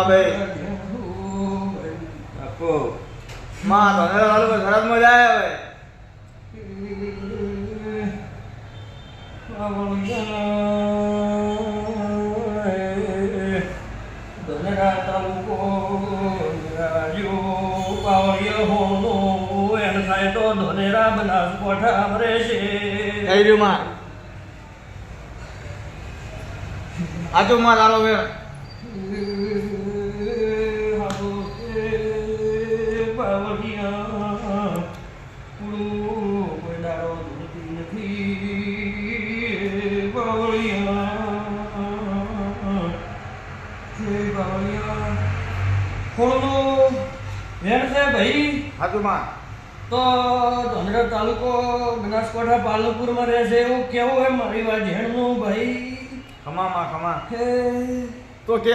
બે આપો માં ધોનેરા તાલુકો સરસ મજા આવે ધોનેરા તાલુકો રાજ્યો પાવડિયા હોનો એન થાય તો ધોનેરા બનાસકાંઠા મરે છે થઈ રહ્યું માં આજુ માં લાલો વેર ભાઈ આજુ માં તો ધોનેરા તાલુકો બનાસકાંઠા પાલનપુરમાં રહે છે એવું કેવું હોય મારી વાત ઝેણનું ભાઈ ખમા માં ખમા હે તો કેમ